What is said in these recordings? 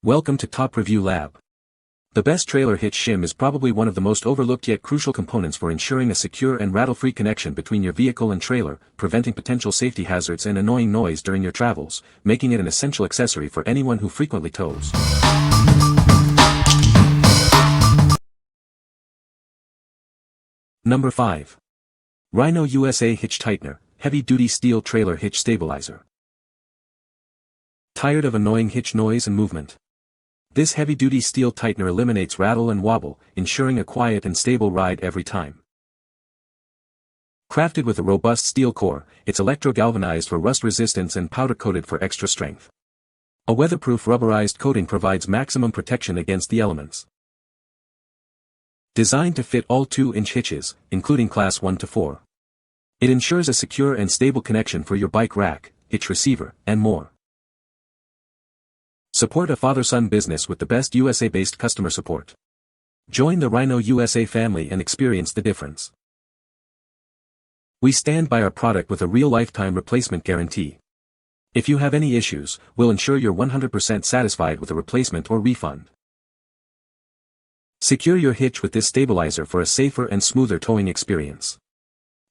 Welcome to Top Review Lab. The best trailer hitch shim is probably one of the most overlooked yet crucial components for ensuring a secure and rattle-free connection between your vehicle and trailer, preventing potential safety hazards and annoying noise during your travels, making it an essential accessory for anyone who frequently tows. Number 5. Rhino USA Hitch Tightener, Heavy-Duty Steel Trailer Hitch Stabilizer. Tired of annoying hitch noise and movement? This heavy-duty steel tightener eliminates rattle and wobble, ensuring a quiet and stable ride every time. Crafted with a robust steel core, it's electro-galvanized for rust resistance and powder-coated for extra strength. A weatherproof rubberized coating provides maximum protection against the elements. Designed to fit all 2-inch hitches, including Class 1 to 4. It ensures a secure and stable connection for your bike rack, hitch receiver, and more. Support a father-son business with the best USA-based customer support. Join the Rhino USA family and experience the difference. We stand by our product with a real lifetime replacement guarantee. If you have any issues, we'll ensure you're 100% satisfied with a replacement or refund. Secure your hitch with this stabilizer for a safer and smoother towing experience.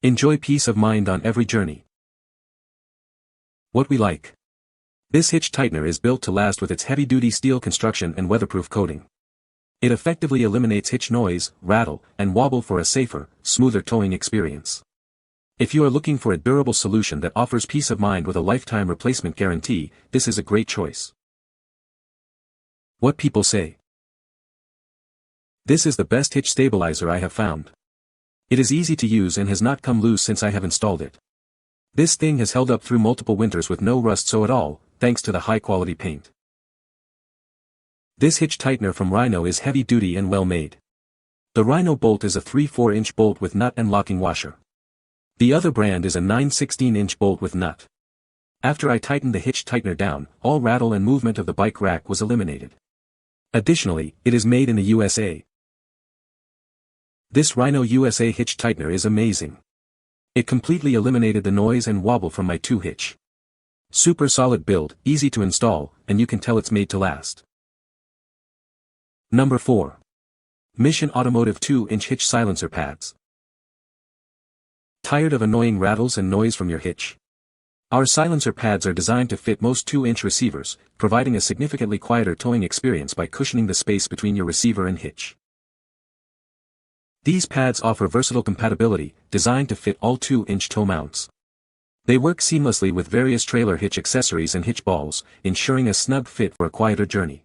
Enjoy peace of mind on every journey. What we like. This hitch tightener is built to last with its heavy-duty steel construction and weatherproof coating. It effectively eliminates hitch noise, rattle, and wobble for a safer, smoother towing experience. If you are looking for a durable solution that offers peace of mind with a lifetime replacement guarantee, this is a great choice. What people say. This is the best hitch stabilizer I have found. It is easy to use and has not come loose since I have installed it. This thing has held up through multiple winters with no rust at all, thanks to the high-quality paint. This hitch tightener from Rhino is heavy-duty and well-made. The Rhino bolt is a 3/4-inch bolt with nut and locking washer. The other brand is a 9/16-inch bolt with nut. After I tightened the hitch tightener down, all rattle and movement of the bike rack was eliminated. Additionally, it is made in the USA. This Rhino USA hitch tightener is amazing. It completely eliminated the noise and wobble from my 2-hitch. Super solid build, easy to install, and you can tell it's made to last. Number 4. Mission Automotive 2-inch hitch silencer pads. Tired of annoying rattles and noise from your hitch? Our silencer pads are designed to fit most 2-inch receivers, providing a significantly quieter towing experience by cushioning the space between your receiver and hitch. These pads offer versatile compatibility, designed to fit all 2-inch tow mounts. They work seamlessly with various trailer hitch accessories and hitch balls, ensuring a snug fit for a quieter journey.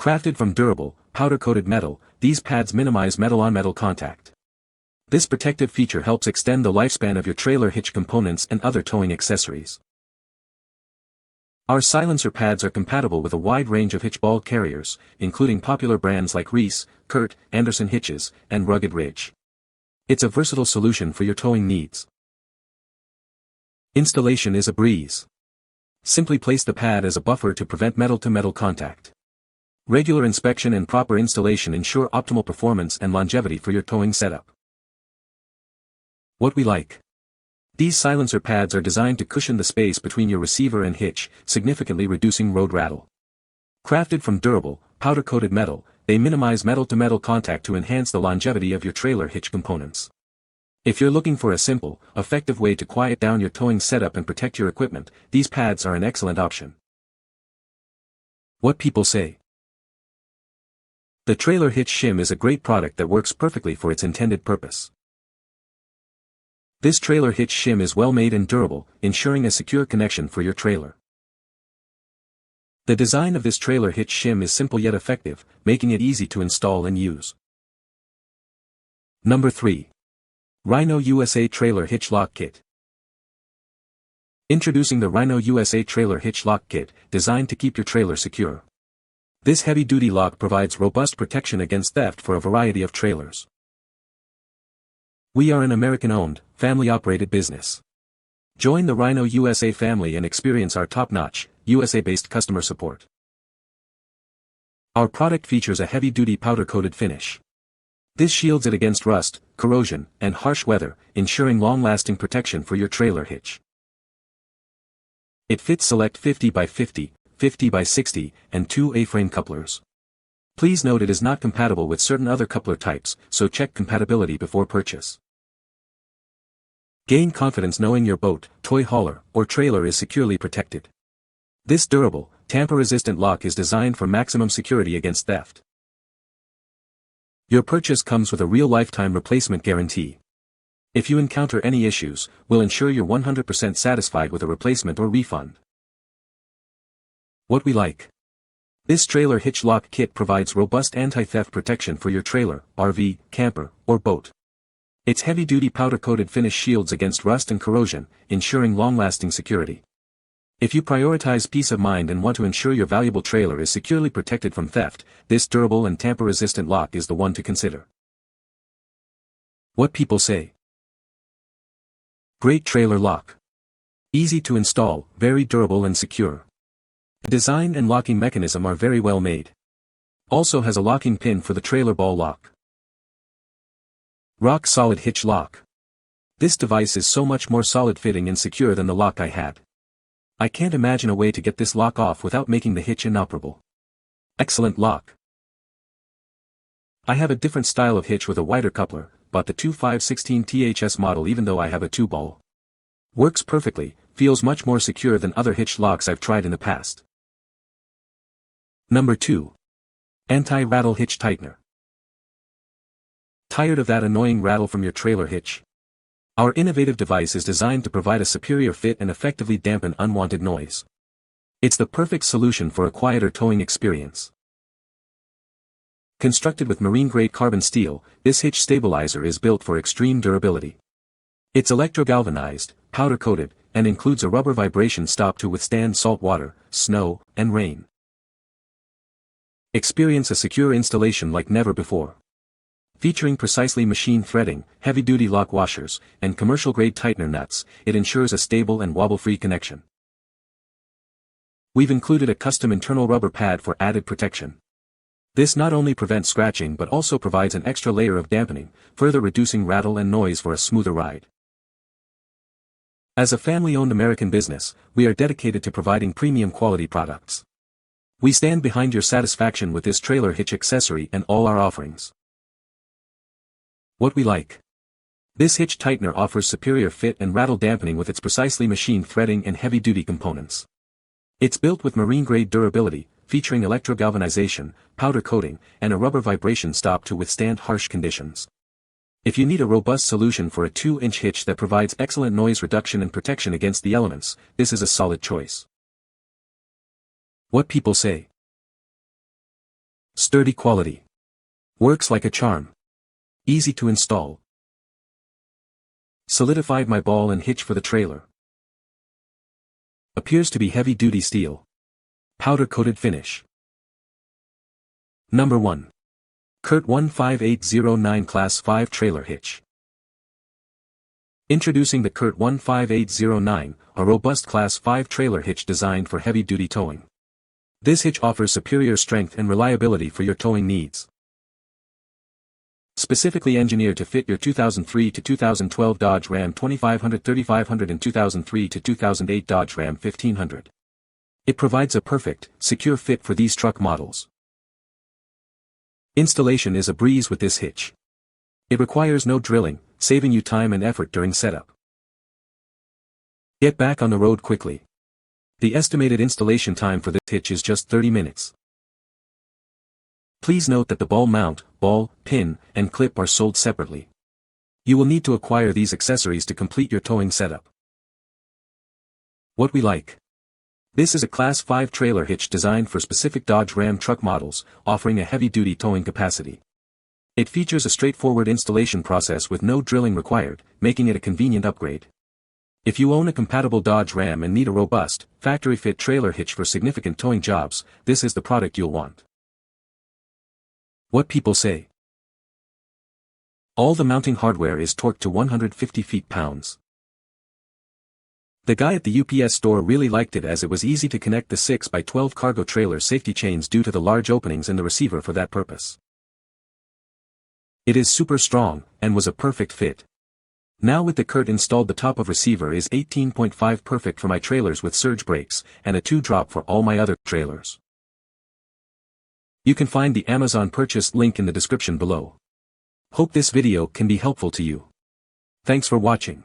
Crafted from durable, powder-coated metal, these pads minimize metal-on-metal contact. This protective feature helps extend the lifespan of your trailer hitch components and other towing accessories. Our silencer pads are compatible with a wide range of hitch ball carriers, including popular brands like Reese, Curt, Anderson Hitches, and Rugged Ridge. It's a versatile solution for your towing needs. Installation is a breeze. Simply place the pad as a buffer to prevent metal-to-metal contact. Regular inspection and proper installation ensure optimal performance and longevity for your towing setup. What we like. These silencer pads are designed to cushion the space between your receiver and hitch, significantly reducing road rattle. Crafted from durable, powder-coated metal, they minimize metal-to-metal contact to enhance the longevity of your trailer hitch components. If you're looking for a simple, effective way to quiet down your towing setup and protect your equipment, these pads are an excellent option. What people say. The trailer hitch shim is a great product that works perfectly for its intended purpose. This trailer hitch shim is well made and durable, ensuring a secure connection for your trailer. The design of this trailer hitch shim is simple yet effective, making it easy to install and use. Number 3. Rhino USA Trailer Hitch Lock Kit. Introducing the Rhino USA Trailer Hitch Lock Kit, designed to keep your trailer secure. This heavy-duty lock provides robust protection against theft for a variety of trailers. We are an American-owned, family-operated business. Join the Rhino USA family and experience our top-notch, USA-based customer support. Our product features a heavy-duty powder-coated finish. This shields it against rust, corrosion, and harsh weather, ensuring long-lasting protection for your trailer hitch. It fits select 50 by 50, 50 by 60, and 2 A-frame couplers. Please note it is not compatible with certain other coupler types, so check compatibility before purchase. Gain confidence knowing your boat, toy hauler, or trailer is securely protected. This durable, tamper-resistant lock is designed for maximum security against theft. Your purchase comes with a real lifetime replacement guarantee. If you encounter any issues, we'll ensure you're 100% satisfied with a replacement or refund. What we like. This trailer hitch lock kit provides robust anti-theft protection for your trailer, RV, camper, or boat. Its heavy-duty powder-coated finish shields against rust and corrosion, ensuring long-lasting security. If you prioritize peace of mind and want to ensure your valuable trailer is securely protected from theft, this durable and tamper-resistant lock is the one to consider. What people say. Great trailer lock. Easy to install, very durable and secure. The design and locking mechanism are very well made. Also has a locking pin for the trailer ball lock. Rock solid hitch lock. This device is so much more solid fitting and secure than the lock I had. I can't imagine a way to get this lock off without making the hitch inoperable. Excellent lock. I have a different style of hitch with a wider coupler, but the 2516 THS model even though I have a 2-ball. Works perfectly, feels much more secure than other hitch locks I've tried in the past. Number 2. Anti-rattle hitch tightener. Tired of that annoying rattle from your trailer hitch? Our innovative device is designed to provide a superior fit and effectively dampen unwanted noise. It's the perfect solution for a quieter towing experience. Constructed with marine-grade carbon steel, this hitch stabilizer is built for extreme durability. It's electro-galvanized, powder-coated, and includes a rubber vibration stop to withstand salt water, snow, and rain. Experience a secure installation like never before. Featuring precisely machine threading, heavy-duty lock washers, and commercial-grade tightener nuts, it ensures a stable and wobble-free connection. We've included a custom internal rubber pad for added protection. This not only prevents scratching but also provides an extra layer of dampening, further reducing rattle and noise for a smoother ride. As a family-owned American business, we are dedicated to providing premium quality products. We stand behind your satisfaction with this trailer hitch accessory and all our offerings. What we like. This hitch tightener offers superior fit and rattle dampening with its precisely machined threading and heavy-duty components. It's built with marine-grade durability, featuring electro-galvanization, powder coating, and a rubber vibration stop to withstand harsh conditions. If you need a robust solution for a 2-inch hitch that provides excellent noise reduction and protection against the elements, this is a solid choice. What people say. Sturdy quality. Works like a charm. Easy to install. Solidified my ball and hitch for the trailer. Appears to be heavy-duty steel. Powder-coated finish. Number 1. Curt 15809 Class 5 Trailer Hitch. Introducing the Curt 15809, a robust Class 5 trailer hitch designed for heavy-duty towing. This hitch offers superior strength and reliability for your towing needs. Specifically engineered to fit your 2003 to 2012 Dodge Ram 2500, 3500 and 2003 to 2008 Dodge Ram 1500. It provides a perfect, secure fit for these truck models. Installation is a breeze with this hitch. It requires no drilling, saving you time and effort during setup. Get back on the road quickly. The estimated installation time for this hitch is just 30 minutes. Please note that the ball mount, ball, pin, and clip are sold separately. You will need to acquire these accessories to complete your towing setup. What we like. This is a Class 5 trailer hitch designed for specific Dodge Ram truck models, offering a heavy-duty towing capacity. It features a straightforward installation process with no drilling required, making it a convenient upgrade. If you own a compatible Dodge Ram and need a robust, factory-fit trailer hitch for significant towing jobs, this is the product you'll want. What people say. All the mounting hardware is torqued to 150 feet-pounds. The guy at the UPS store really liked it as it was easy to connect the 6x12 cargo trailer safety chains due to the large openings in the receiver for that purpose. It is super strong, and was a perfect fit. Now with the Curt installed, the top of receiver is 18.5, perfect for my trailers with surge brakes, and a 2-drop for all my other trailers. You can find the Amazon purchase link in the description below. Hope this video can be helpful to you. Thanks for watching.